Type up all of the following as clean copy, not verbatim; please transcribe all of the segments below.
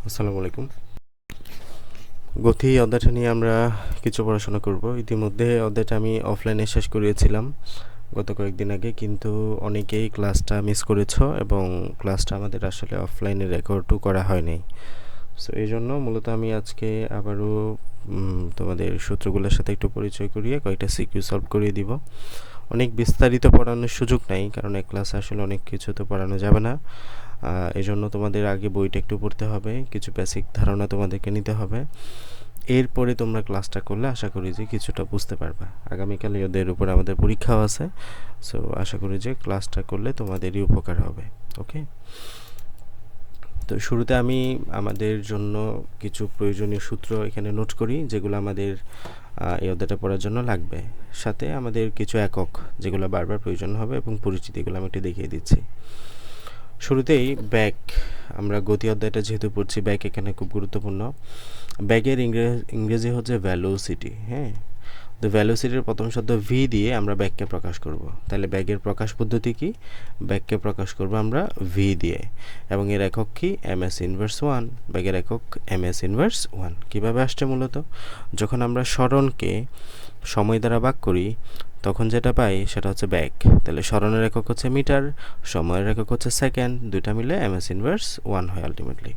আসসালামু আলাইকুম। গতি অধ্যায়টা নিয়ে আমরা কিছু পড়াশোনা করব। ইতিমধ্যে অধ্যায়টা আমি অফলাইনে শেষ করিয়েছিলাম গত কয়েকদিন আগে, কিন্তু অনেকেই ক্লাসটা মিস করেছো এবং ক্লাসটা আমাদের আসলে অফলাইনে রেকর্ডও করা হয়নি। সো এই জন্য মূলত আমি আজকে আবারও তোমাদের সূত্রগুলোর সাথে একটু পরিচয় করিয়ে কয়েকটা সিকিউ সলভ করিয়ে দিব। অনেক বিস্তারিত পড়ানোর সুযোগ নাই, কারণ এক ক্লাসে আসলে অনেক কিছু তো পড়ানো যাবে না। এই জন্য তোমাদের আগে বইটা একটু পড়তে হবে, কিছু বেসিক ধারণা তোমাদেরকে নিতে হবে। এরপরে তোমরা ক্লাসটা করলে আশা করি যে কিছুটা বুঝতে পারবা। আগামীকাল এদের উপর আমাদের পরীক্ষাও আছে, সো আশা করি যে ক্লাসটা করলে তোমাদেরই উপকার হবে। ওকে, তো শুরুতে আমি আমাদের জন্য কিছু প্রয়োজনীয় সূত্র এখানে নোট করি, যেগুলো আমাদের এই অধ্যায়টা পড়ার জন্য লাগবে। সাথে আমাদের কিছু একক যেগুলো বারবার প্রয়োজন হবে এবং পরিচিতিগুলো আমি একটু দেখিয়ে দিচ্ছি। শুরুতেই ব্যাগ, আমরা গতি অধ্যায়টা যেহেতু পড়ছি, ব্যাগ এখানে খুব গুরুত্বপূর্ণ। ব্যাগের ইংরেজি হচ্ছে ভ্যালোসিটি। হ্যাঁ, তো ভ্যালোসিটির প্রথম শব্দ ভি দিয়ে আমরা ব্যাগকে প্রকাশ করব। তাহলে ব্যাগের প্রকাশ পদ্ধতি কি? ব্যাগকে প্রকাশ করব আমরা ভি দিয়ে, এবং এর একক কি? M s inverse one. ব্যাগের একক এম এস ইনভার্স ওয়ান। কীভাবে আসছে? মূলত যখন আমরা সরণকে সময় দ্বারা ভাগ করি তখন যেটা পাই সেটা হচ্ছে ব্যাগ। তাহলে সরণের একক হচ্ছে মিটার, সময়ের একক হচ্ছে সেকেন্ড, দুইটা মিলে এম এস ইনভার্স ওয়ান হয় আলটিমেটলি।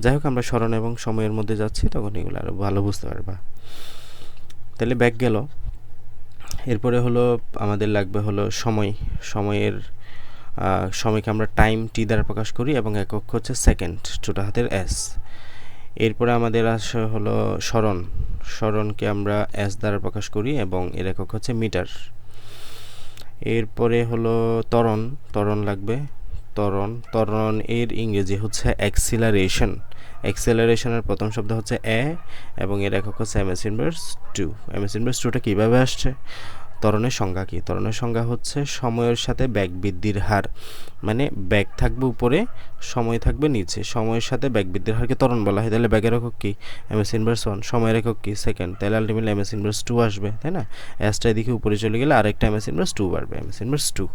যাই হোক, আমরা সরণ এবং সময়ের মধ্যে যাচ্ছি, তখন এগুলো আরও ভালো বুঝতে পারবা। তাহলে ব্যাগ গেল। এরপরে হলো আমাদের লাগবে হলো সময়। সময়কে আমরা টাইম টি দ্বারা প্রকাশ করি এবং একক হচ্ছে সেকেন্ড, ছোটো হাতের এস। এরপরে আমাদের আসে হলো সরণকে আমরা এস দ্বারা প্রকাশ করি এবং এর একক হচ্ছে মিটার। এরপরে হলো ত্বরণ লাগবে। ত্বরণ এর ইংরেজি হচ্ছে অ্যাক্সিলারেশনের প্রথম শব্দ হচ্ছে এ এবং এর একক হচ্ছে m s inverse two. M s inverse টুটা কীভাবে আসছে? ত্বরণের সংজ্ঞা কি? ত্বরণের সংজ্ঞা হচ্ছে সময়ের সাথে বেগ বৃদ্ধির হার, মানে বেগ থাকবে উপরে, সময় থাকবে নিচে, সময়ের সাথে বেগ বৃদ্ধির হারকে ত্বরণ বলা হয়। তাহলে বেগের একক কি? M s inverse one. সময়ের একক কি? সেকেন্ড। তাহলে ultimately m s inverse two আসবে, তাই না? এসটা এদিকে উপরে চলে গেলে আরেকটা এম এস ইনভার্স টু বাড়বে, m s inverse two.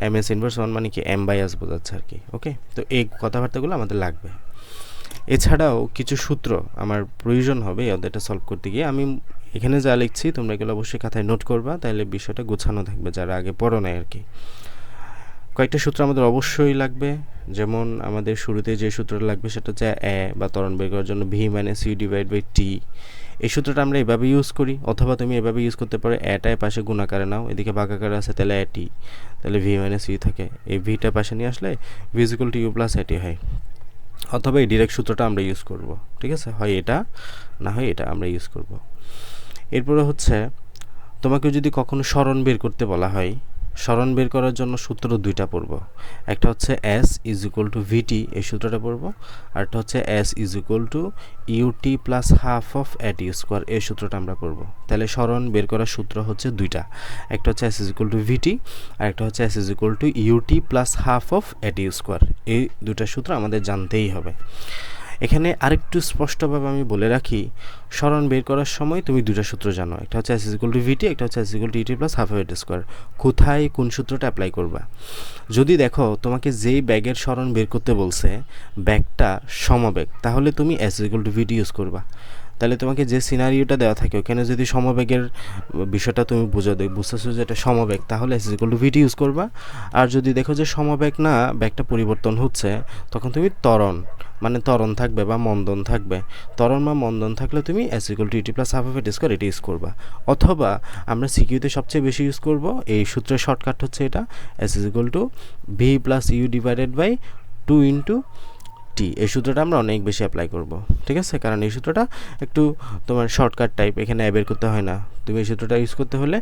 M s inverse one মানে কি? এম বাই এস বোঝাচ্ছে আর কি। ওকে, তো এই কথাবার্তাগুলো আমাদের লাগবে। এছাড়াও কিছু সূত্র আমার প্রয়োজন হবে এই অধ্যায়টা সলভ করতে গিয়ে। আমি এখানে যা লিখছি তোমরা এগুলো অবশ্যই খাতায় নোট করবা, তাহলে বিষয়টা গোছানো থাকবে যারা আগে পড়ো নাই আর কি। কয়েকটা সূত্র আমাদের অবশ্যই লাগবে। যেমন আমাদের শুরুতে যে সূত্রটা লাগবে সেটা হচ্ছে এ বা ত্বরণ বের করার জন্য V minus U divide by T. এই সূত্রটা আমরা এভাবে ইউজ করি, অথবা তুমি এভাবে ইউজ করতে পারো। এটায় পাশে গুণাকারে নাও, এদিকে ভাগাকারে আছে, তাহলে এ টি, তাহলে ভি মাইনাস ইউ থাকে। এই ভিটা পাশে নিয়ে আসলে v is equal to u plus a t হয়। অথবা এই ডিরেক্ট সূত্রটা আমরা ইউজ করব, ঠিক আছে? হয় এটা, না হয় এটা আমরা ইউজ করব। এরপরে হচ্ছে তোমাকে যদি কখনো সরণ বের করতে বলা হয়, সরণ বের করার জন্য সূত্র দুইটা পড়ব। একটা হচ্ছে s is equal to v t, এই সূত্রটা পড়ব। আর একটা হচ্ছে s is equal to u t plus half of a t square, এই সূত্রটা আমরা পড়ব। তাহলে সরণ বের করার সূত্র হচ্ছে দুইটা, একটা হচ্ছে s is equal to v t আর একটা হচ্ছে s is equal to u t plus half of a t square. এই দুটা সূত্র আমাদের জানতেই হবে। এখানে আরেকটু স্পষ্টভাবে আমি বলে রাখি, সরণ বের করার সময় তুমি দুটো সূত্র জানো, একটা হচ্ছে এস ইকুয়াল টু ভিটি, একটা হচ্ছে s equal to u t plus half a t square. কোথায় কোন সূত্রটা অ্যাপ্লাই করবা? যদি দেখো তোমাকে যেই ব্যাগের সরণ বের করতে বলছে ব্যাগটা সমবেগ, তাহলে তুমি s equal to v t use করবা। তাহলে তোমাকে যে সিনারিওটা দেওয়া থাকে ওখানে যদি সমবেগের বিষয়টা তুমি বুঝতেছো যে এটা সমবেগ, তাহলে s equal to v t use করবা। আর যদি দেখো যে সমবেগ না, ব্যাগটা পরিবর্তন হচ্ছে, তখন তুমি ত্বরণ থাকবে বা মন্দন থাকবে। ত্বরণ বা মন্দন থাকলে তুমি s equal to u t plus half of a t square এটা ইউজ করবা। অথবা আমরা সিকিউতে সবচেয়ে বেশি ইউজ করব, এই সূত্রের শর্টকাট হচ্ছে এটা, S equal to V plus U divided by two into T. এই সূত্রটা আমরা অনেক বেশি অ্যাপ্লাই করব, ঠিক আছে? কারণ এই সূত্রটা একটু তোমার শর্টকাট টাইপ, এখানে বের করতে হয় না। তুমি এই সূত্রটা ইউজ করতে হলে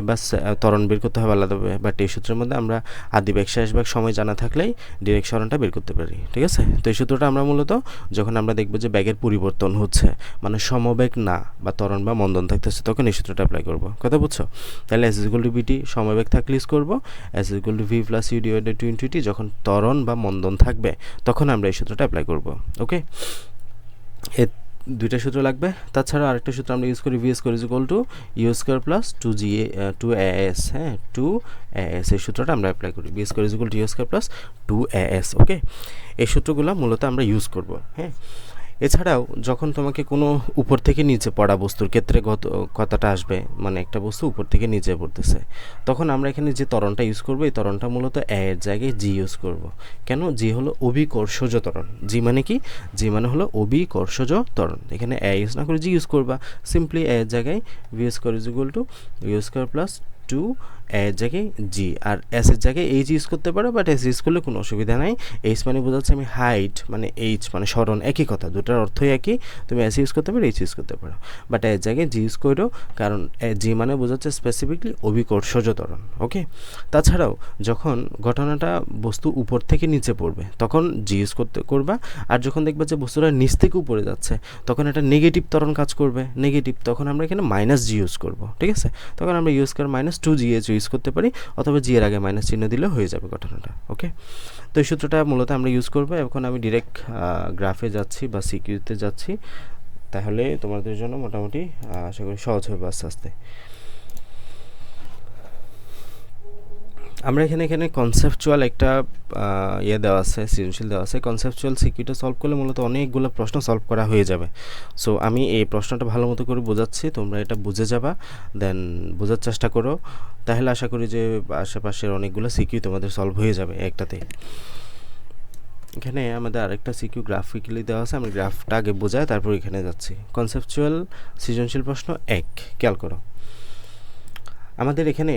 বা ত্বরণ বের করতে হবে আলাদাভাবে, বাট এই সূত্রের মধ্যে আমরা আদি বেগ শেষ বেগ সময় জানা থাকলেই ডিরেক্ট সরণটা বের করতে পারি, ঠিক আছে? তো এই সূত্রটা আমরা মূলত যখন আমরা দেখব যে ব্যাগের পরিবর্তন হচ্ছে, মানে সমবেগ না বা ত্বরণ বা মন্দন থাকতেছে, তখন এই সূত্রটা অ্যাপ্লাই করব। কথা বুঝছো? তাহলে এস ইকুয়াল টু বিটি সমবেগ থাকলে ইউজ করবো, S equal to V plus U divided two into T যখন ত্বরণ বা মন্দন থাকবে তখন আমরা এই সূত্রটা অ্যাপ্লাই করব। ওকে, দুইটা সূত্র লাগবে। তাছাড়া আরেকটা সূত্র আমরা ইউজ করি, v square is equal to u square plus 2 হ্যাঁ 2 এই সূত্রটা আমরা অ্যাপ্লাই করি, v square is equal to u square plus 2 okay. এই সূত্রগুলো মূলত আমরা ইউজ করব। হ্যাঁ, এছাড়াও যখন তোমাকে কোনো উপর থেকে নিচে পড়া বস্তুর ক্ষেত্রে কথাটা আসবে, মানে একটা বস্তু উপর থেকে নিচে পড়তেছে, তখন আমরা এখানে যে ত্বরণটা ইউজ করব, এই ত্বরণটা মূলত এর জায়গায় জি ইউজ করব। কেন? জি হলো অভিকর্ষজ ত্বরণ। জি মানে কি? জি মানে হলো অভিকর্ষজ ত্বরণ। এখানে এ ইউজ না করে জি ইউজ করবা। সিম্পলি এর জায়গায় v square is equal to u square plus 2 এর জায়গায় জি, আর এস এর জায়গায় এইচ ইউজ করতে পারো, বাট এস ইউজ করলে কোনো অসুবিধা নাই। এইচ মানে বোঝাচ্ছে আমি হাইট, মানে এইচ মানে সরণ, একই কথা, দুটার অর্থই একই। তুমি এস ইউজ করতে পারো, এইচ ইউজ করতে পারো, বাট এর জায়গায় জি ইউজ করো, কারণ জি মানে বোঝাচ্ছে স্পেসিফিকলি অভিকর্ষজ ত্বরণ। ওকে। তাছাড়াও যখন ঘটনাটা বস্তু উপর থেকে নিচে পড়বে তখন জি ইউজ করবা, আর যখন দেখবা যে বস্তুটা নিচ থেকে উপরে যাচ্ছে তখন এটা নেগেটিভ ত্বরণ কাজ করবে, নেগেটিভ, তখন আমরা এখানে মাইনাস জি ইউজ করবো। ঠিক আছে, তখন আমরা ইউজ করে -2gh ইউজ করতে পারি, অথবা জি এর আগে মাইনাস চিহ্ন দিলে হয়ে যাবে ঘটনাটা। ওকে, তো এই সূত্রটা মূলত আমরা ইউজ করবো। এখন আমি ডিরেক্ট গ্রাফে যাচ্ছি বা সিকিউতে যাচ্ছি, তাহলে তোমাদের জন্য মোটামুটি আশা করি সহজ হবে আস্তে আস্তে। আমরা এখানে কনসেপচুয়াল একটা ইয়ে দেওয়া আছে, সৃজনশীল দেওয়া আছে। কনসেপচুয়াল সিকিউরিটি সলভ করলে মূলত অনেকগুলো প্রশ্ন সলভ করা হয়ে যাবে। সো আমি এই প্রশ্নটা ভালো মতো করে বোঝাচ্ছি, তোমরা এটা বুঝে যাবা, দেন বোঝার চেষ্টা করো, তাহলে আশা করি যে আশেপাশের অনেকগুলো সিকিউ তোমাদের সলভ হয়ে যাবে একটাতে। এখানে আমাদের আরেকটা সিকিউ গ্রাফিক্যালি দেওয়া আছে, আমি গ্রাফটা আগে বোঝাই তারপর এখানে যাচ্ছি। কনসেপচুয়াল সৃজনশীল প্রশ্ন 1, খেয়াল করো। আমাদের এখানে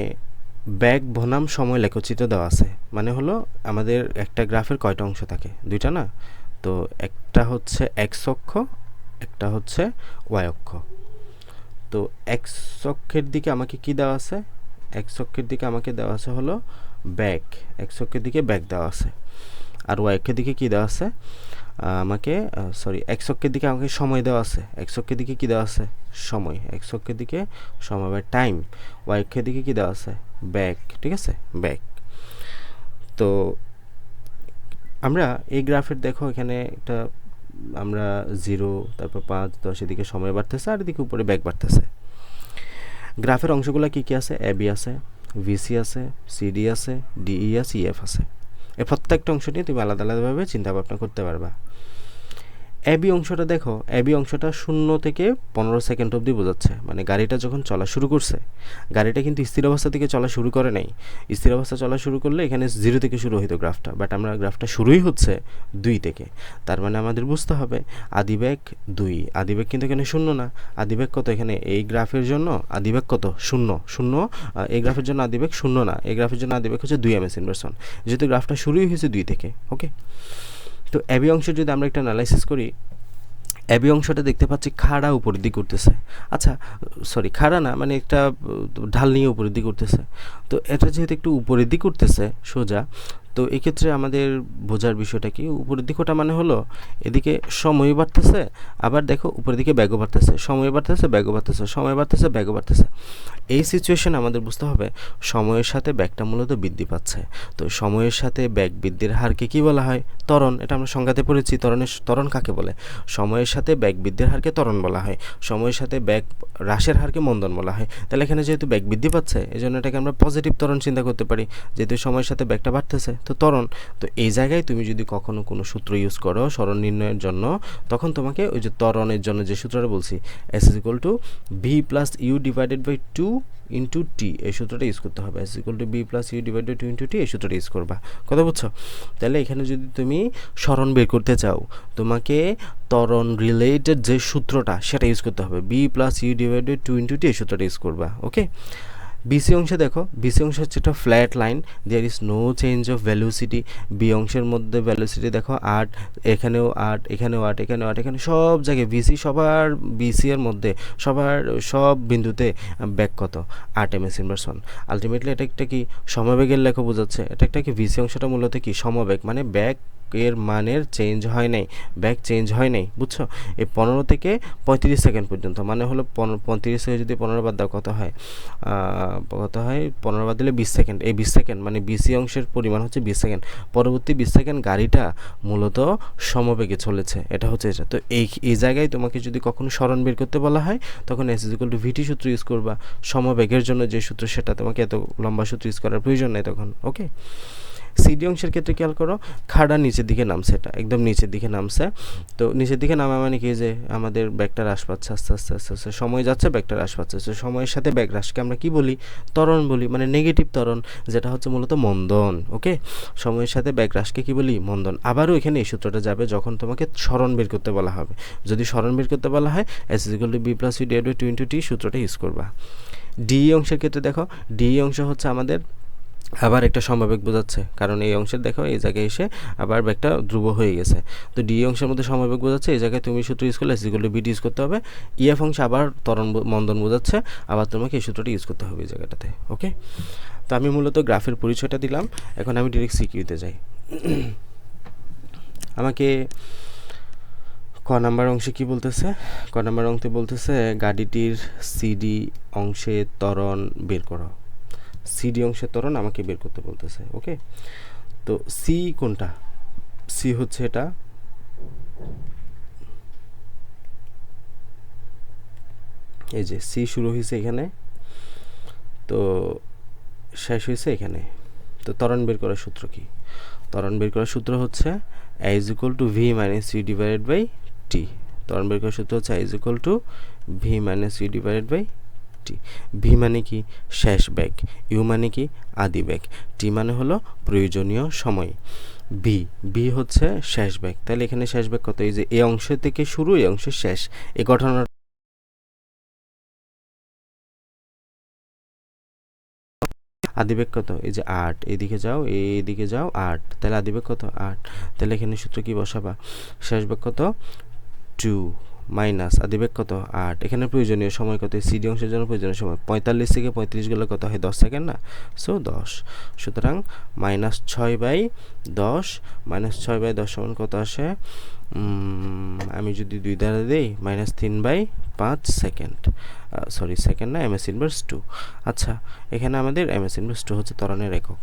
ব্যাগ বনাম সময় লেখচিত্র দেওয়া আছে, মানে হলো আমাদের একটা গ্রাফের কয়টা অংশ থাকে? দুইটা না? তো একটা হচ্ছে এক্স অক্ষ, একটা হচ্ছে ওয়াই অক্ষ। তো এক্স অক্ষের দিকে আমাকে কি দেওয়া আছে? এক্স অক্ষের দিকে আমাকে দেওয়া আছে হলো ব্যাগ, এক্স অক্ষের দিকে ব্যাগ দেওয়া আছে। আর ওয়াই অক্ষের দিকে কি দেওয়া আছে? আমাকে এক্স অক্ষের দিকে আমাকে সময় দেওয়া আছে। এক্স অক্ষের দিকে কি দেওয়া আছে? সময়। এক্স অক্ষের দিকে সময় বা টাইম। ওয়াই অক্ষের দিকে কি দেওয়া আছে? ব্যাক। ঠিক আছে, ব্যাক। তো আমরা এই গ্রাফের দেখো এখানে একটা আমরা 0, তারপর 5, 10 এদিকে সময় বাড়তেছে, আর এদিকে উপরে ব্যাক বাড়তেছে। গ্রাফের অংশগুলো কি কি আছে? এবি আছে, ভিসি আছে, সিডি আছে, ডিই আছে, ইএফ আছে। এই প্রত্যেকটা অংশ নিয়ে তুমি আলাদা আলাদাভাবে চিন্তা ভাবনা করতে পারবা। এবি অংশটা দেখো, এবি অংশটা 0 থেকে 15 সেকেন্ড অবধি বোঝাচ্ছে, মানে গাড়িটা যখন চলা শুরু করছে, গাড়িটা কিন্তু স্থির অবস্থা থেকে চলা শুরু করে নাই। স্থির অবস্থা চলা শুরু করলে এখানে 0 থেকে শুরু হইতো গ্রাফটা, বাট আমরা গ্রাফটা শুরুই হচ্ছে 2 থেকে। তার মানে আমাদের বুঝতে হবে আদিবেগ 2, আদিবেগ কিন্তু এখানে 0 না। আদিবেগ কত এখানে? এই গ্রাফের জন্য আদিবেগ কত? 0। এই গ্রাফের জন্য আদিবেগ 0 না, এই গ্রাফের জন্য আদিবেগ হচ্ছে 2 ms ইনভার্সন, যেহেতু গ্রাফটা শুরুই হয়েছে 2 থেকে। ওকে, তো এবি অংশ যদি আমরা একটা অ্যানালাইসিস করি, এবি অংশটা দেখতে পাচ্ছি খাড়া উপরের দিক করতেছে। আচ্ছা, খাড়া না, মানে একটা ঢাল নিয়ে উপরের দিক করতেছে। তো এটা যেহেতু একটু উপরের দিক করতেছে সোজা, তো এক্ষেত্রে আমাদের বোঝার বিষয়টা কি? উপরের দিক ওটা মানে হলো এদিকে সময় বাড়তেছে, আবার দেখো উপরের দিকে ব্যাগও বাড়তেছে, সময় বাড়তেছে, ব্যাগও বাড়তেছে, সময় বাড়তেছে, ব্যাগও বাড়তেছে। এই সিচুয়েশনে আমাদের বুঝতে হবে সময়ের সাথে ব্যাগটা মূলত বৃদ্ধি পাচ্ছে। তো সময়ের সাথে ব্যাগ বৃদ্ধির হারকে কি বলা হয়? ত্বরণ। এটা আমরা সংজ্ঞাতে পড়েছি। ত্বরণ কাকে বলে? সময়ের সাথে ব্যাগ বৃদ্ধির হারকে ত্বরণ বলা হয়, সময়ের সাথে ব্যাগ হ্রাসের হারকে মন্দন বলা হয়। তাহলে এখানে যেহেতু ব্যাগ বৃদ্ধি পাচ্ছে, এই জন্য এটাকে আমরা পজিটিভ ত্বরণ চিন্তা করতে পারি, যেহেতু সময়ের সাথে ব্যাগটা বাড়তেছে, তো ত্বরণ। তো এই জায়গায় তুমি যদি কখনো কোনো সূত্র ইউজ করো সরণ নির্ণয়ের জন্য, তখন তোমাকে ওই যে ত্বরণের জন্য যে সূত্রটা বলছি, S = V + U / 2 × T, এই সূত্রটা ইউজ করতে হবে। S = V + U / 2 × T, এই সূত্রটা ইউজ করবা। কথা বুঝছো? তাহলে এখানে যদি তুমি সরণ বের করতে চাও, তোমাকে ত্বরণ রিলেটেড যে সূত্রটা সেটা ইউজ করতে হবে। V + U / 2 × T, এই সূত্রটা ইউজ করবা। ওকে, বিসি অংশে দেখো, বিসি অংশ হচ্ছে একটা flat line, there is no change of velocity. B অংশের মধ্যে ভ্যালোসিটি দেখো 8, এখানেও 8, এখানেও 8, এখানেও 8, এখানে সব জায়গায় বিসি, সবার বিসি এর মধ্যে সব বিন্দুতে ব্যাগ কত? 8 ms ইনভার্সন। আলটিমেটলি এটা একটা কি সমবেগের লেখা বোঝাচ্ছে, এটা একটা কি ভিসি অংশটা মূলত কি সমবেগ, মানে ব্যাগ ব্যাকের মানের চেঞ্জ হয় নাই, ব্যাক চেঞ্জ হয় নাই, বুঝছো? এই 15 থেকে 35 সেকেন্ড পর্যন্ত, মানে হলো 35 থেকে যদি 15 বাদ দাও কত হয়, 15 বাদ দিলে 20 সেকেন্ড। এই 20 সেকেন্ড মানে বিসি অংশের পরিমাণ হচ্ছে 20 সেকেন্ড। পরবর্তী 20 সেকেন্ড গাড়িটা মূলত সমবেগে চলেছে, এটা হচ্ছে এটা। তো এই জায়গায় তোমাকে যদি কখনো সরণ বের করতে বলা হয়, তখন এস ইকুয়াল টু ভিটি সূত্র ইউজ করবা। সমবেগের জন্য যে সূত্র, সেটা তোমাকে এত লম্বা সূত্র ইউজ করার প্রয়োজন নেই তখন। ওকে, সিডি অংশের ক্ষেত্রে খেয়াল করো, খাড়া নিচের দিকে নামছে, এটা একদম নিচের দিকে নামছে। তো নিচের দিকে নামা মানে কি, যে আমাদের ব্যাগটা হ্রাস পাচ্ছে আস্তে আস্তে আস্তে আস্তে, সময় যাচ্ছে ব্যাগটা হ্রাস পাচ্ছে। তো সময়ের সাথে ব্যাগ হ্রাসকে আমরা কি বলি, ত্বরণ বলি, মানে নেগেটিভ ত্বরণ, যেটা হচ্ছে মূলত মন্দন। ওকে, সময়ের সাথে ব্যাগ হ্রাসকে কি বলি, মন্দন। আবারও এখানে এই সূত্রটা যাবে যখন তোমাকে সরণ বের করতে বলা হবে। যদি সরণ বের করতে বলা হয়, S equal to B plus U divided by 2 into T সূত্রটা ইউজ করবা। ডি অংশের ক্ষেত্রে দেখো, ডি অংশ হচ্ছে আমাদের আবার একটা সমবেগ বোঝাচ্ছে, কারণ এই অংশের দেখো এই জায়গায় এসে আবার ব্যাগটা ধ্রুব হয়ে গেছে। তো ডি অংশের মধ্যে সমবেগ বোঝাচ্ছে, এই জায়গায় তুমি সূত্র ইউজ করলে এস ইকুয়াল টু বিটি ইউজ করতে হবে। ইএফ অংশে আবার ত্বরণ মন্দন বোঝাচ্ছে, আবার তোমাকে এই সূত্রটা ইউজ করতে হবে এই জায়গাটাতে। ওকে, তো আমি মূলত গ্রাফের পরিচয়টা দিলাম, এখন আমি ডিরেক্ট সিকিউতে যাই। আমাকে ক নাম্বার অংশে কি বলতেছে, ক নাম্বার অংশে বলতেছে গাড়িটির সিডি অংশে ত্বরণ বের করো। সিডি অংশের ত্বরণ আমাকে বের করতে বলতেছে। ওকে, তো সি কোনটা, সি হচ্ছে এটা, এই যে সি শুরু হয়েছে এখানে, তো শেষ হয়েছে এখানে। তো ত্বরণ বের করার সূত্র কি, ত্বরণ বের করার সূত্র হচ্ছে a is equal to V minus you divided by T. ত্বরণ বের করার সূত্র হচ্ছে a is equal to V minus you divided by T. V মানে কি, শেষ বেগ, ইউ মানে কি, আদি বেগ, টি মানে হলো প্রয়োজনীয় সময়। বি হচ্ছে শেষ বেগ, তাহলে এখানে শেষ বেগ কত, এই যে এই অংশ থেকে শুরু, এই অংশের শেষ, এই ঘটনা আদিবেগ কত, এই যে 8, এদিকে যাও এইদিকে যাও 8, তাহলে আদিবেগ কত 8, তাহলে এখানে সূত্র কি বসাবা, শেষ বেগ কত 2 মাইনাস আদিবেগ কত 8, এখানে প্রয়োজনীয় সময় কত, সিডি অংশের জন্য প্রয়োজনীয় সময় 45 থেকে 35 গেলে কত হয় 10 সেকেন্ড না, সো 10। সুতরাং -6/10, -6/10 সমান কত আসে, আমি যদি 2 দ্বারা দিই -3/5 সেকেন্ড, সরি সেকেন্ড না, এমএস ইনভার্স 2। আচ্ছা, এখানে আমাদের এমএস ইনভার্স 2 হচ্ছে ত্বরণের একক।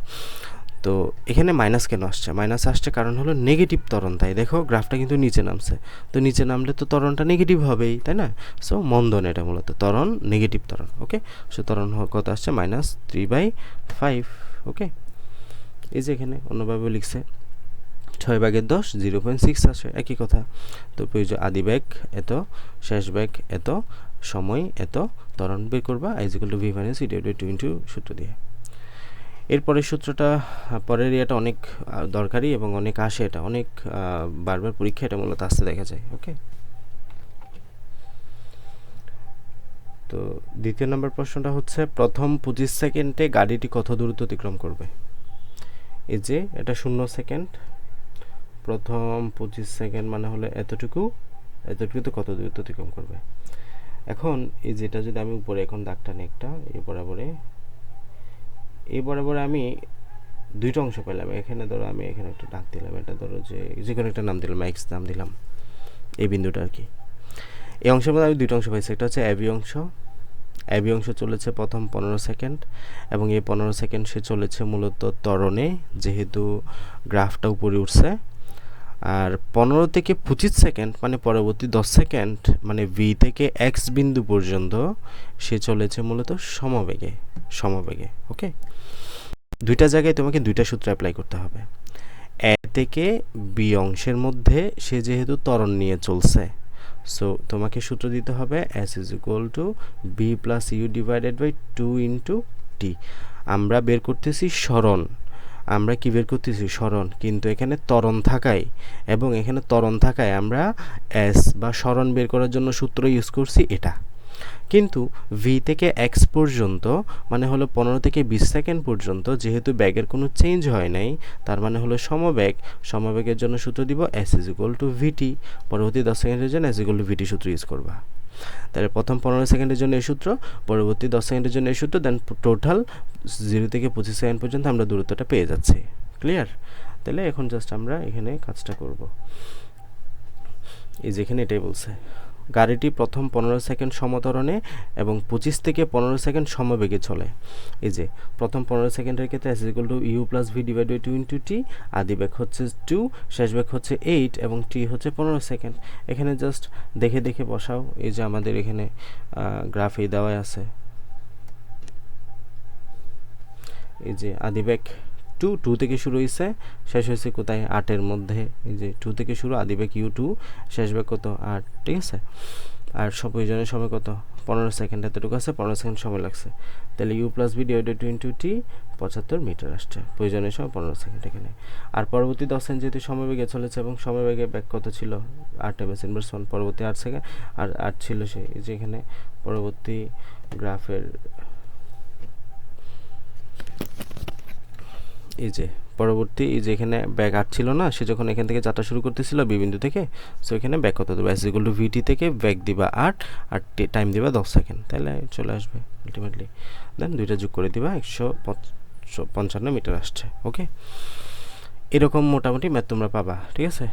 তো এখানে মাইনাস কেন আসছে, মাইনাস আসছে কারণ হলো নেগেটিভ ত্বরণ, তাই দেখো গ্রাফটা কিন্তু নিচে নামছে, তো নিচে নামলে তো ত্বরণটা নেগেটিভ হবেই, তাই না? সো মন্দন, এটা মূলত ত্বরণ, নেগেটিভ ত্বরণ। ওকে, সো ত্বরণ কত আসছে -3/5। ওকে, এই যে এখানে অন্যভাবে লিখছে 6/10 0.6 আসে, একই কথা। তো প্রয়োজন আদি ব্যাগ এত, শেষ ব্যাগ এত, সময় এত, ত্বরণ বের করবা is equal to V minus you divided by 2 into সূত্র দিয়ে। এরপরের সূত্রটা, পরের এটা অনেক দরকারি এবং অনেক আসে, এটা অনেক বারবার পরীক্ষা এটা মূলত আসতে দেখা যায়। ওকে, তো দ্বিতীয় নম্বর প্রশ্নটা হচ্ছে প্রথম 25 সেকেন্ডে গাড়িটি কত দূরত্ব অতিক্রম করবে। এই যে এটা 0 সেকেন্ড, প্রথম 25 সেকেন্ড মানে হলো এতটুকু, এতটুকুতে কত দূরত্ব অতিক্রম করবে। এখন এই যেটা যদি আমি উপরে এখন দাগটা নিই একটা, এই বরাবরে আমি দুইটা অংশ পেলাম। এখানে ধরো আমি এখানে একটা দাগ দিলাম, এটা ধরো যে কোনো একটা নাম দিলাম, এক্স নাম দিলাম, এই বিন্দুটা আর কি। এই অংশের মধ্যে আমি দুইটা অংশ পাইছি, একটা হচ্ছে এবি অংশ, এবি অংশ চলেছে প্রথম 15 সেকেন্ড, এবং এই 15 সেকেন্ড সে চলেছে মূলত ত্বরণে, যেহেতু গ্রাফটা উপরে উঠছে। আর 15 থেকে 25 সেকেন্ড মানে পরবর্তী 10 সেকেন্ড মানে ভি থেকে এক্স বিন্দু পর্যন্ত সে চলেছে মূলত সমবেগে। ওকে, দুইটা জায়গায় তোমাকে দুইটা সূত্র অ্যাপ্লাই করতে হবে। এ থেকে বি অংশের মধ্যে সে যেহেতু ত্বরণ নিয়ে চলছে, সো তোমাকে সূত্র দিতে হবে S is equal to B plus U divided by 2 into T. আমরা বের করতেছি সরণ, আমরা কি বের করতেছি সরণ, কিন্তু এখানে ত্বরণ থাকায় এবং এখানে ত্বরণ থাকায় আমরা এস বা সরণ বের করার জন্য সূত্র ইউজ করছি এটা। কিন্তু ভি থেকে এক্স পর্যন্ত মানে হলো 15 থেকে 20 সেকেন্ড পর্যন্ত যেহেতু ব্যাগের কোনো চেঞ্জ হয় নাই, তার মানে হলো সমবেগের জন্য সূত্র দিব এস ইজ ইকুয়াল টু ভিটি। পরবর্তী 10 সেকেন্ডের জন্য এস ইকুয়াল টু ভিটি সূত্র ইউজ করবা। তাহলে প্রথম 15 সেকেন্ডের জন্য এই সূত্র, পরবর্তী 10 সেকেন্ডের জন্য এই সূত্র, দেন টোটাল 0 থেকে 25 সেকেন্ড পর্যন্ত আমরা দূরত্বটা পেয়ে যাচ্ছি। ক্লিয়ার? তাহলে এখন জাস্ট আমরা এখানে কাজটা করব। এই যেখানে এটাই বলছে, গাড়িটি প্রথম 15 সেকেন্ড সমত্বরণে এবং 25 থেকে 15 সেকেন্ড সমবেগে চলে। এই যে প্রথম 15 সেকেন্ডের ক্ষেত্রে s = u + v / 2 × t, আদি বেগ হচ্ছে 2, শেষ বেগ হচ্ছে 8 এবং t হচ্ছে 15 সেকেন্ড। এখানে জাস্ট দেখে দেখে বসাও। এই যে আমাদের এখানে গ্রাফে দেওয়া আছে, এই যে আদি বেগ 2 থেকে শুরু হয়েছে, শেষ হয়েছে কোথায় 8-এর মধ্যে। এই যে 2 থেকে শুরু, আদি বেগ u2, শেষ বেগ কত 8, ঠিক আছে। আর প্রয়োজনের সময় কত 15 সেকেন্ড, এতটুকু আছে, 15 সেকেন্ড সময় লাগছে। তাহলে u + v / 2 × t 75 মিটার আসছে, প্রয়োজনের সময় 15 সেকেন্ড এখানে। আর পরবর্তী 10 সেকেন্ড যেহেতু সমবেগে চলেছে এবং সমবেগে বেগ কত ছিল 8 ms ইনভার্স 1, পরবর্তী 8 সেকেন্ড আর 8 ছিল সে। এই যে এখানে পরবর্তী গ্রাফের এই যে পরবর্তী, এই যে এখানে ব্যাক 8 ছিল না, সে যখন এখান থেকে যাত্রা শুরু করতেছিল বি বিন্দু থেকে, সো এখানে ব্যাক কত দেবে, s = vt থেকে ব্যাক দিবা 8 আর টাইম দিবা 10 সেকেন্ড, তাহলে চলে আসবে আলটিমেটলি। দেন দুইটা যোগ করে দিবা 155 মিটার আসছে। ওকে, এরকম মোটামুটি ম্যাথ তোমরা পাবা, ঠিক আছে।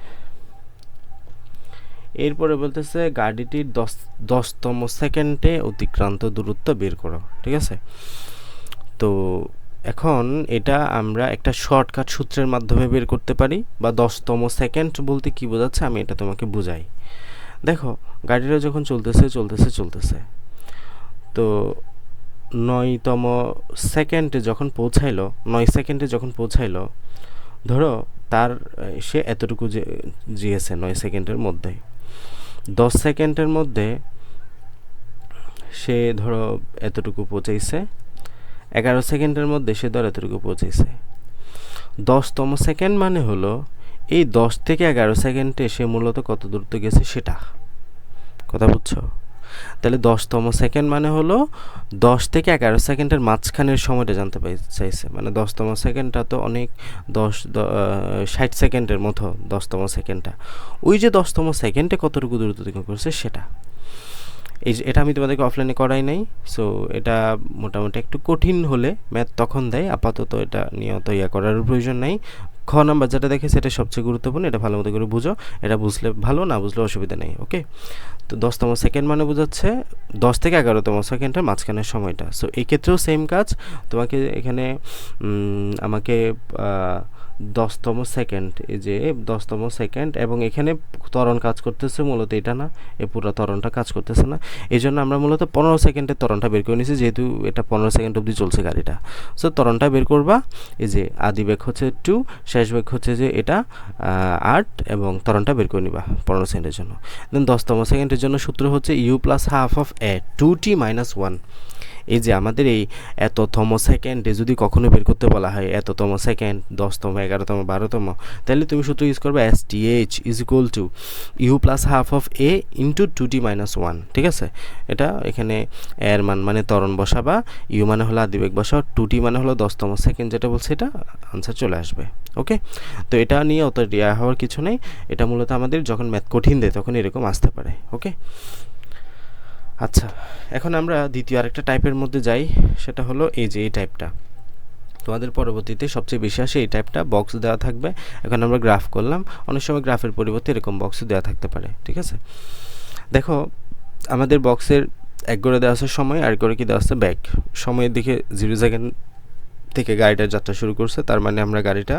এরপরে বলতেছে গাড়িটির 10তম সেকেন্ডে অতিক্রান্ত দূরত্ব বের করো, ঠিক আছে। তো এখন এটা আমরা একটা শর্টকাট সূত্রের মাধ্যমে বের করতে পারি, বা 10তম সেকেন্ড বলতে কি বোঝাচ্ছে আমি এটা তোমাকে বুঝাই। দেখো গাড়িটা যখন চলতেছে, তো 9তম সেকেন্ডে যখন পৌঁছাইলো, 9 সেকেন্ডে যখন পৌঁছাইলো, ধরো তার সে এতটুকু গিয়েছে 9 সেকেন্ডের মধ্যে। 10 সেকেন্ডের মধ্যে সে ধরো এতটুকু পৌঁছাইছে, 11 সেকেন্ডের মধ্যে সে ধর এতটুকু পৌঁছেছে। 10তম সেকেন্ড মানে হলো এই 10 থেকে 11 সেকেন্ডে সে মূলত কত দূরত্ব গেছে সেটা, কথা বুঝছো। তাহলে 10তম সেকেন্ড মানে হলো 10 থেকে 11 সেকেন্ডের মাঝখানের সময়টা জানতে চাইছে। মানে 10তম সেকেন্ডটা তো অনেক 60 সেকেন্ডের মতো 10তম সেকেন্ডটা, ওই যে 10তম সেকেন্ডে কতটুকু দূরত্ব অতিক্রম করছে সেটা। এটা আমি তোমাদেরকে অফলাইনে করাই নাই, সো এটা মোটামুটি একটু কঠিন হলে ম্যাথ তখন দেয়, আপাতত এটা নিয়ে অত করার প্রয়োজন নাই। খ নাম্বার যেটা দেখে সেটা সবচেয়ে গুরুত্বপূর্ণ, এটা ভালো মতো করে বুঝো, এটা বুঝলে ভালো, না বুঝলে অসুবিধা নেই। ওকে, তো 10তম সেকেন্ড মানে বোঝাচ্ছে 10 থেকে 11তম সেকেন্ডের মাঝখানের সময়টা। সো এই ক্ষেত্রেও সেম কাজ, তোমাকে এখানে আমাকে 10তম সেকেন্ড, এই যে 10তম সেকেন্ড, এবং এখানে ত্বরণ কাজ করতেছে মূলত, এটা না, এই পুরো ত্বরণটা কাজ করতেছে না, এই জন্য আমরা মূলত 15 সেকেন্ডের ত্বরণটা বের করে নিয়েছি, যেহেতু এটা 15 সেকেন্ড অবধি চলছে গাড়িটা। সো ত্বরণটা বের করবা, এই যে আদি বেগ হচ্ছে 2, শেষ বেগ হচ্ছে যে এটা 8, এবং ত্বরণটা বের করে নিবা 15 সেকেন্ডের জন্য। দেন 10তম সেকেন্ডের জন্য সূত্র হচ্ছে u + half of a 2t - 1। এই যে আমাদের এই এততম সেকেন্ডে যদি কখনো বের করতে বলা হয় এততম সেকেন্ড, 10তম, 11তম, 12তম, তাহলে তুমি সূত্র ইউজ করবে STH = u + half of a × 2t - 1, ঠিক আছে। এটা এখানে এর মান মানে ত্বরণ বসাবা, u মানে হলো আদিবেগ বসাও, 2t মানে হলো 10তম সেকেন্ড, যেটা বলছে এটা আনসার চলে আসবে। ওকে, তো এটা নিয়ে অত রিয়া হওয়ার কিছু নেই, এটা মূলত আমাদের যখন ম্যাথ কঠিন দেয় তখন এরকম আসতে পারে। ওকে, আচ্ছা, এখন আমরা দ্বিতীয় আরেকটা টাইপের মধ্যে যাই, সেটা হলো এই যে এই টাইপটা তোমাদের পরবর্তীতে সবচেয়ে বেশি আসে, এই টাইপটা বক্স দেওয়া থাকবে। এখন আমরা গ্রাফ করলাম, অনেক সময় গ্রাফের পরিবর্তে এরকম বক্স দেওয়া থাকতে পারে, ঠিক আছে। দেখো আমাদের বক্সের এক করে দেওয়া আছে সময়, আর করে কি দেওয়া আছে ব্যাক। সময়ের দিকে 0 সেকেন্ড থেকে গাড়িটার যাত্রা শুরু করছে, তার মানে আমরা গাড়িটা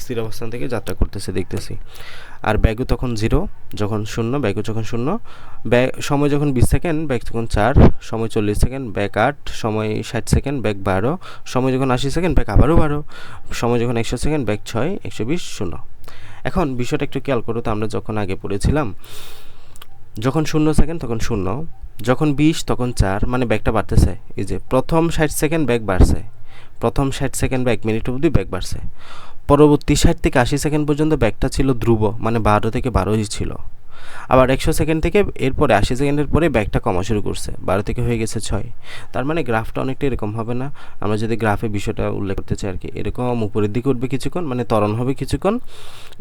স্থির অবস্থান থেকে যাত্রা করতেছে দেখতেছি। আর ব্যাগও তখন 0, যখন 0, ব্যাগও যখন 0, সময় যখন 20 সেকেন্ড, ব্যাগ যখন 4, সময় 40 সেকেন্ড, ব্যাগ 8, সময় 60 সেকেন্ড, ব্যাগ 12, সময় যখন 80 সেকেন্ড, ব্যাগ আবারও 12, সময় যখন 100 সেকেন্ড, ব্যাগ 6, 120, 0। এখন বিষয়টা একটু খেয়াল করো তো, আমরা যখন আগে পড়েছিলাম যখন 0 সেকেন্ড তখন 0, যখন 20 তখন 4, মানে ব্যাগটা বাড়তেছে। এই যে প্রথম 60 সেকেন্ড ব্যাগ বাড়ছে, প্রথম 60 সেকেন্ড বা 1 মিনিট অবধি ব্যাগ বাড়ছে, পরবর্তী 60 থেকে 80 সেকেন্ড পর্যন্ত ব্যাগটা ছিল ধ্রুব, মানে 12 থেকে 12ই ছিল। আবার 100 সেকেন্ড থেকে এরপরে 80 সেকেন্ডের পরে ব্যাগটা কমা শুরু করছে, 12 থেকে হয়ে গেছে 6। তার মানে গ্রাফটা অনেকটা এরকম হবে না, আমরা যদি গ্রাফে বিষয়টা উল্লেখ করতে চাই আর কি, এরকম উপরের দিকে উঠবে কিছুক্ষণ, মানে ত্বরণ হবে কিছুক্ষণ,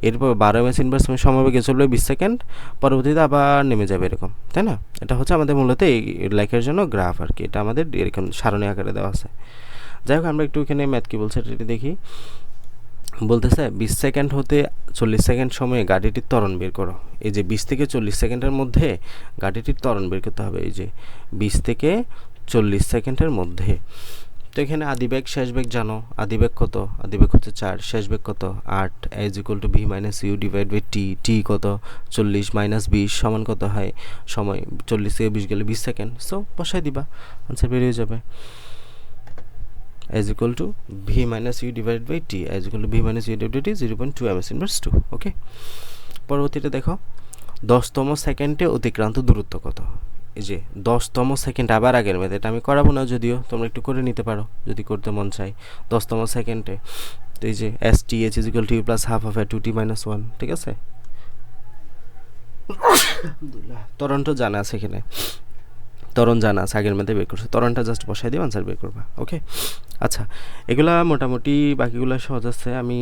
এরপর 12 ms ইনভার্স সমবেগে চলবে 20 সেকেন্ড, পরবর্তীতে আবার নেমে যাবে এরকম, তাই না। এটা হচ্ছে আমাদের মূলত এই লেখার জন্য গ্রাফ আর কি, এটা আমাদের এরকম সারণী আকারে দেওয়া আছে। যাই হোক, আমরা একটু এখানে ম্যাথ কী বলছে এটা দেখি। বলতেছে 20 সেকেন্ড হতে 40 সেকেন্ড সময়ে গাড়িটির ত্বরণ বের করো। এই যে 20 থেকে 40 সেকেন্ডের মধ্যে গাড়িটির ত্বরণ বের করতে হবে। এই যে 20 থেকে 40 সেকেন্ডের মধ্যে। তো এখানে আদিবেগ শেষ বেগ জানো, আদিবেগ কত? আদিবেগ হচ্ছে 4, শেষ বেগ কত? 8, is equal to V minus U divide by T. T কত? 40 মাইনাস 20 সমান কত হয়? সময় 40 থেকে 20 গেলে 20 সেকেন্ড। সো বসাই দিবা, আনসার বেরিয়ে যাবে। is equal to v minus u divided by t, is equal to v minus u divided by t 0.2 ms inverse 2. ওকে, পরবর্তীটা দেখো, 10তম সেকেন্ডে অতিক্রান্ত দূরত্ব কত? এই যে 10তম সেকেন্ড, আবার আগের মেথড আমি করাবো না, যদিও তোমরা একটু করে নিতে পারো যদি করতে মন চাই। 10তম সেকেন্ডে তো এই যে s t h is equal to u plus half of a 2t minus 1, ঠিক আছে? ত্বরণটা জানা আছে এখানে, ত্বরণ জানা আছে, আগের মধ্যে বের করছে, ত্বরণটা জাস্ট বসাই দিয়ে আনসার বের করবা। ওকে, আচ্ছা, এগুলা মোটামুটি বাকিগুলো সহজ আছে। আমি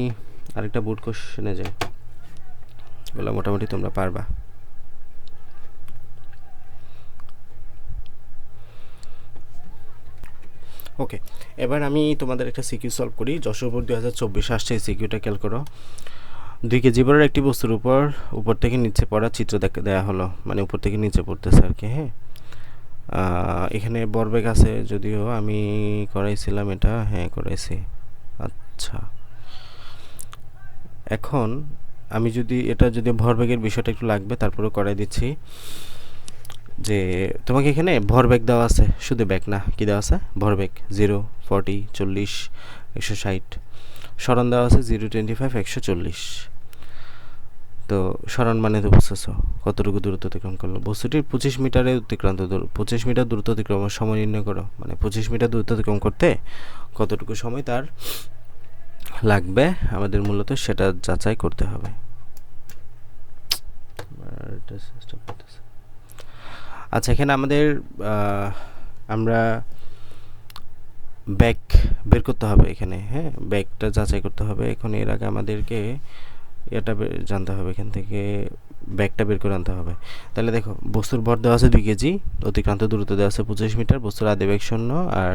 আরেকটা বোর্ড কোশ্চেনে যাই, এগুলো মোটামুটি তোমরা পারবা। ওকে, এবার আমি তোমাদের একটা সিকিউ সলভ করি। যশোর বোর্ড 2024 আসছে, এই সিকিউটা খেয়াল করো। 2 কেজি বড় একটি বস্তুর উপর থেকে নিচে পড়া চিত্র দেয়া হলো, মানে উপর থেকে নিচে পড়তেছে আর কি। হ্যাঁ, এখানে ভরবেগ আছে, যদিও আমি করাইছিলাম এটা, হ্যাঁ করাইছি। আচ্ছা, এখন আমি যদি ভরবেগের বিষয়টা একটু লাগবে, তারপরে করাই দিচ্ছি। যে তোমাকে এখানে ভরবেগ দেওয়া আছে, শুধু বেগ না, কি দেওয়া আছে? ভরবেগ 0, 40, 40, 160। সরণ দেওয়া আছে 0, 25, 140। তো সরণ মানে তো বুঝতেছো কতটুকু দূরত্ব অতিক্রম করলো। বস্তুটির 25 মিটারে অতিক্রান্ত 25 মিটার দূরত্ব অতিক্রমের সময় নির্ণয় করো। মানে 25 মিটার দূরত্ব অতিক্রম করতে কতটুকু সময় তার লাগবে আমাদের মূলত সেটা যাচাই করতে হবে। আচ্ছা, এখানে আমাদের আমরা ব্যাক বের করতে হবে এখানে। হ্যাঁ, ব্যাকটা যাচাই করতে হবে। এখন এর আগে আমাদেরকে এটা জানতে হবে, এখান থেকে ব্যাকটা বের করে আনতে হবে। তাহলে দেখো, বস্তুর ভর দেওয়া আছে 2 কেজি, অতিক্রান্ত দূরত্ব দেওয়া আছে 25 মিটার, বস্তুর আদিবেগ 0 আর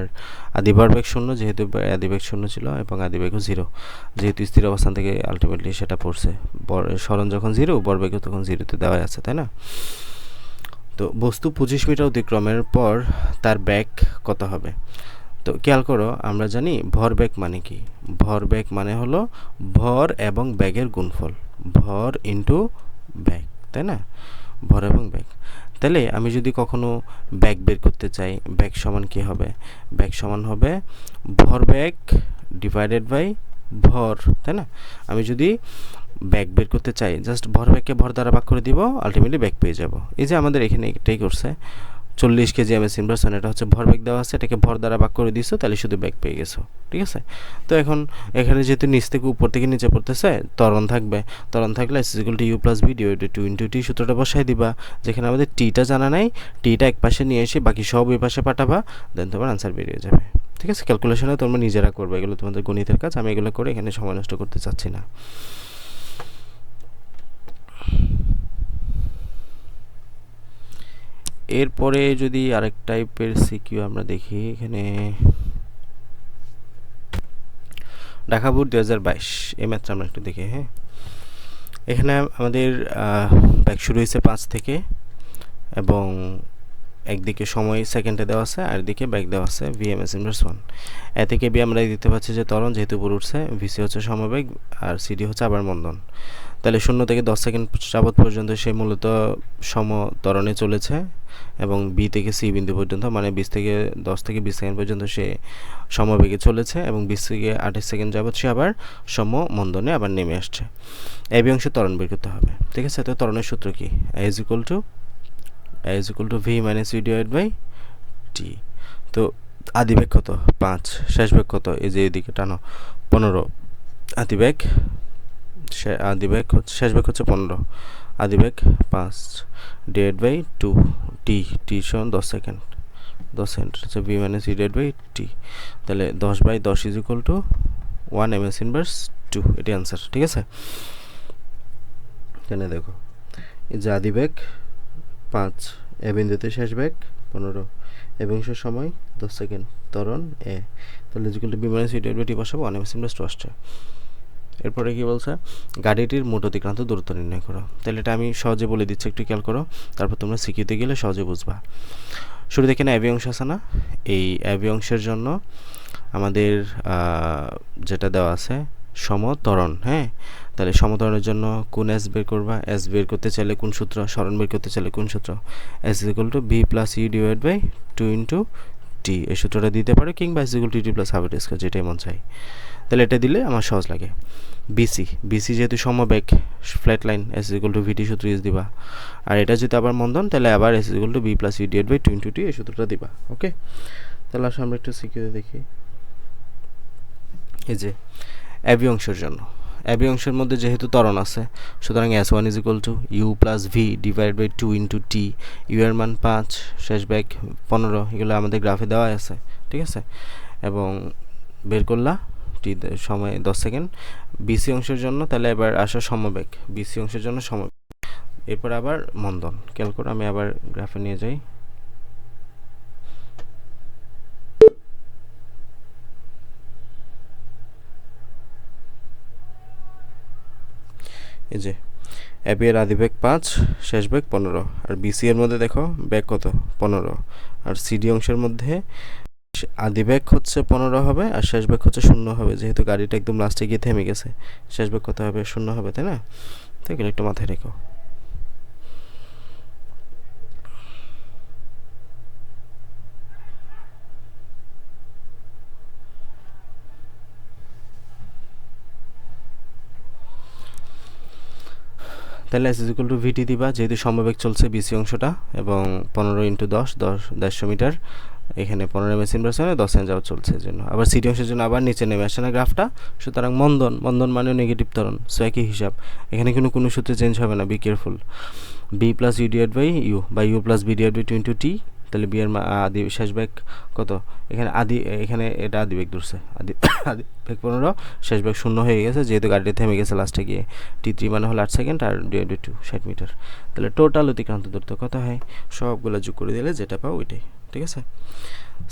আদিভরবেগ 0, যেহেতু আদিবেগ 0 ছিল, এবং আদিবেগও 0, যেহেতু স্থির অবস্থান থেকে আলটিমেটলি সেটা পড়ছে। সরণ যখন 0, ভরবেগও তখন 0তে দেওয়া আছে, তাই না? তো বস্তু 25 মিটার অতিক্রমের পর তার ব্যাক কত হবে? তো খেয়াল করো, আমরা জানি ভরবেগ মানে কি? ভরবেগ মানে হলো ভর এবং ব্যাগের গুণফল, ভর ইন্টু ব্যাগ, তাই না? ভর এবং ব্যাগ। তাহলে আমি যদি কখনো ব্যাগ বের করতে চাই, ব্যাগ সমান কি হবে? ব্যাগ সমান হবে ভরবেগ ডিভাইডেড বাই ভর, তাই না? আমি যদি ব্যাগ বের করতে চাই, জাস্ট ভরবেগকে ভর দ্বারা ভাগ করে দিব, আলটিমেটলি ব্যাগ পেয়ে যাব। এই যে আমাদের এখানে এটাই করছে, 40 কেজি এমএস ইনভার্স, এটা হচ্ছে ভরবেগ দেওয়া আছে, এটাকে ভর দ্বারা ভাগ করে দিছো, তাহলে শুধু ব্যাগ পেয়ে গেছো, ঠিক আছে? তো এখন এখানে যেহেতু নিচ থেকে উপর থেকে নিচে পড়তেছে, ত্বরণ থাকবে, ত্বরণ থাকলে s = u + v / 2 * t সূত্রটা বসাই দিবা। যেখানে আমাদের টিটা জানা নাই, টিটা এক পাশে নিয়ে এসে বাকি সব ওই পাশে পাঠাবা, দেন তোমার আনসার বেরিয়ে যাবে, ঠিক আছে? ক্যালকুলেশনে তোমরা নিজেরা করবে, এগুলো তোমাদের গণিতের কাজ, আমি এগুলো করে এখানে সময় নষ্ট করতে চাচ্ছি না। এরপরে যদি আরেক টাইপের সিকিউ আমরা দেখি, এখানে ঢাকা বোর্ড 2022 এই ম্যাথটা আমরা একটু দেখি। হ্যাঁ, এখানে আমাদের ব্যাক শুরু হয়েছে 5 থেকে, এবং একদিকে সময় সেকেন্ডে দেওয়া আছে, আর দিকে ব্যাক দেওয়া আছে vms ইনভার্স 1। এ থেকে বি আমরা দিতে পারছি যে ত্বরণ যেহেতু উপরে উঠছে, ভিসি হচ্ছে সমবেগ, আর সিডি হচ্ছে আবার মন্দন। তাহলে 0 থেকে 10 সেকেন্ড যাবত পর্যন্ত সে মূলত ত্বরণে চলেছে, এবং বি থেকে সি বিন্দু পর্যন্ত, মানে 20 থেকে 10 থেকে 20 সেকেন্ড পর্যন্ত সে সমবেগে চলেছে, এবং 20 থেকে 28 সেকেন্ড যাবত সে আবার মন্দনে আবার নেমে আসছে। এই অংশে ত্বরণ বের করতে হবে, ঠিক আছে? তো ত্বরণের সূত্র কি? a = v - u divided by t। তো আদিবেগ কত? 5, শেষ বেগ কত? এই যে এদিকে টানো, 15। আদিবেগ শেষ বেগ হচ্ছে 15, আদিবেগ 5 ডিভাইড বাই 2, টি সমান 10 সেকেন্ড, 10 সেকেন্ড হচ্ছে v - u divided by t। তাহলে 10/10 = 1 ms ইনভার্স 2, এটি আনসার, ঠিক আছে? এখানে দেখো, এই যে আদিবেগ 5, এ বিন্দুতে শেষ বেগ 15, এবং সে সময় 10 সেকেন্ড, ত্বরণ এ। তাহলে v - u divided by t বসাবো, 1 ms ইনভার্স 2 আসছে। এরপরে কি বলছে, গাড়িটির মোট অতিক্রান্ত দূরত্ব নির্ণয় করো। তাহলে এটা আমি সহজে বলে দিচ্ছি, একটু খেয়াল করো, তারপর তোমরা সিকিউতে গেলে সহজে বুঝবা। শুরু থেকে অ্যাবি অংশ আছে না, এই অ্যাবি অংশের জন্য আমাদের যেটা দেওয়া আছে সমত্বরণ। হ্যাঁ, তাহলে সমত্বরণের জন্য কোন এস বের করবা, এস বের করতে চাইলে কোন সূত্র, সরণ বের করতে চাইলে কোন সূত্র, S equal to B plus U divide by 2 into T, এই সূত্রটা দিতে পারো, কিংবা S equal to T plus half square, যেটাই মন চাই। তাহলে এটা দিলে আমার সহজ লাগে। বিসি যেহেতু সমবেগ flat line, S equal to V T সূত্র ইউজ দিবা। আর এটা যদি আবার মন্দন, তাহলে আবার S equal to B plus U divide by 2 into T, এই সূত্রটা দিবা। ওকে, তাহলে আসলে আমরা একটু সিকিউতে দেখি। এই যে অ্যাবি অংশের জন্য, অ্যাবি অংশের মধ্যে যেহেতু ত্বরণ আছে, সুতরাং s one is equal to u plus v divide by 2 into t. ইউ এর মান 5, শেষ বেগ 15, এগুলো আমাদের গ্রাফে দেওয়া আছে, ঠিক আছে। এবং বের করলা টি সময় 10 সেকেন্ড। বিসি অংশের জন্য তাহলে এবার আসা সমবেগ, বিসি অংশের জন্য সমবেগ। এরপর আবার মন্দন, খেয়াল করো, আমি আবার গ্রাফে নিয়ে যাই। এই যে অ্যাবি এর আদি বেগ 5, শেষ বেগ 15, আর বিসি এর মধ্যে দেখো বেগ কত 15, আর সিডি অংশের মধ্যে আদি বেগ হচ্ছে 15 হবে, আর শেষ বেগ হচ্ছে 0 হবে, যেহেতু গাড়িটা একদম লাস্টে গিয়ে থেমে গেছে, শেষ বেগ কত হবে 0 হবে, তাই না? তো এগুলো একটু মাথায় রেখো। তাহলে এস ইকুয়াল টু ভিটি দিবা, যেহেতু সমবেগ চলছে বিসি অংশটা, এবং 15 ইন্টু 10 150 মিটার, এখানে 15 মেশিন ভার্সনে 10 যাওয়া চলছে এর জন্য। আবার সিডি অংশের জন্য আবার নিচে নেমে আসে না গ্রাফটা, সুতরাং মন্দন মানে নেগেটিভ ত্বরণ, সো একই হিসাব, এখানে কোনো সূত্রে চেঞ্জ হবে না, be careful. B plus U divide by U বা U plus B divide by 2 into T, তাহলে বি এর আদি শেষ বেগ কত, এখানে এটা আদি বেগ ধরছে, আদি বেগ 15, শেষ বেগ 0 হয়ে গেছে, যেহেতু গাড়িটা থেমে গেছে লাস্টে গিয়ে। টি3 মানে হলো 8 সেকেন্ড, আর ডিভাইড বাই 2 60 মিটার। তাহলে টোটাল অতিক্রান্ত দূরত্ব কত হয়, সবগুলো যোগ করে দিলে যেটা পাও ওইটাই, ঠিক আছে।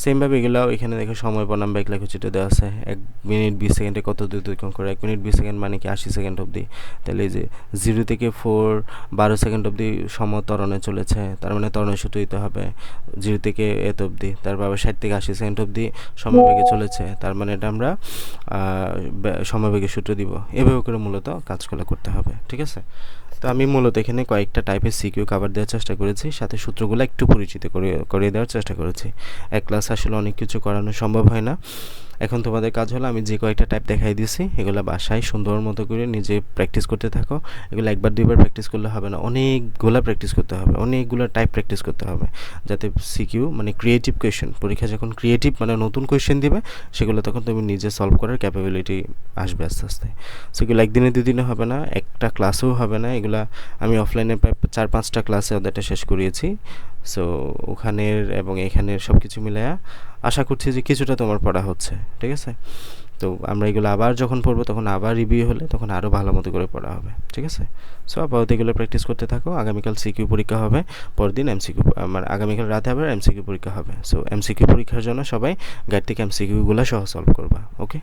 সেমভাবে এগুলো এখানে দেখো সময় বনাম বেগ লেখচিত্র দেওয়া আছে, 1 মিনিট 20 সেকেন্ডে কত দূর অতিক্রম করে, 1 মিনিট 20 সেকেন্ড মানে কি 80 সেকেন্ড অবধি। তাহলে এই যে 0 থেকে 12 সেকেন্ড অবধি সমত্বরণে চলেছে, তার মানে ত্বরণের সূত্র দিতে হবে 0 থেকে এত অবধি, তারপর আবার 60 থেকে 80 সেকেন্ড অবধি সমবেগে চলেছে, তার মানে এটা আমরা সমবেগের সূত্র দিব। এভাবে করে মূলত কাজগুলো করতে হবে, ঠিক আছে। তো আমি মূলত এখানে কয়েকটা টাইপের সিকিউ কভার দেওয়ার চেষ্টা করেছি, সাথে সূত্রগুলো একটু পরিচিত করিয়ে দেওয়ার চেষ্টা করেছি। এক ক্লাস আসলে অনেক কিছু করানো সম্ভব হয় না। এখন তোমাদের কাজ হলো, আমি যে কয়েকটা টাইপ দেখাই দিয়েছি এগুলো বাসায় সুন্দর মতো করে নিজে প্র্যাকটিস করতে থাকো। এগুলো একবার দুইবার প্র্যাকটিস করলে হবে না, অনেকগুলো প্র্যাকটিস করতে হবে, অনেকগুলো টাইপ প্র্যাকটিস করতে হবে, যাতে সিকিউ মানে ক্রিয়েটিভ কোয়েশ্চেন, পরীক্ষা যখন ক্রিয়েটিভ মানে নতুন কোয়েশ্চেন দিবে, সেগুলো তখন তুমি নিজে সলভ করার ক্যাপাবিলিটি আসবে আস্তে আস্তে। সেগুলো একদিনে দুদিনে হবে না, একটা ক্লাসেও হবে না, এগুলা আমি অফলাইনে প্রায় 4-5টা ক্লাসে ওদেরটা শেষ করিয়েছি। সো ওখানের এবং এখানের সব কিছু মিলায়া আশা করছি যে কিছুটা তোমার পড়া হচ্ছে, ঠিক আছে। তো আমরা এগুলো আবার যখন পড়বো, তখন আবার রিভিউ হলে তখন আরও ভালো মতো করে পড়া হবে, ঠিক আছে। সো আপাতত এগুলো প্র্যাকটিস করতে থাকো। আগামীকাল সিকিউ পরীক্ষা হবে, পরদিন এমসিকিউ, মানে আগামীকাল রাতে আবার এমসিকিউ পরীক্ষা হবে। সো এমসিকিউ পরীক্ষার জন্য সবাই গাইড থেকে এমসিকিউগুলো সহ সলভ করবা, ওকে।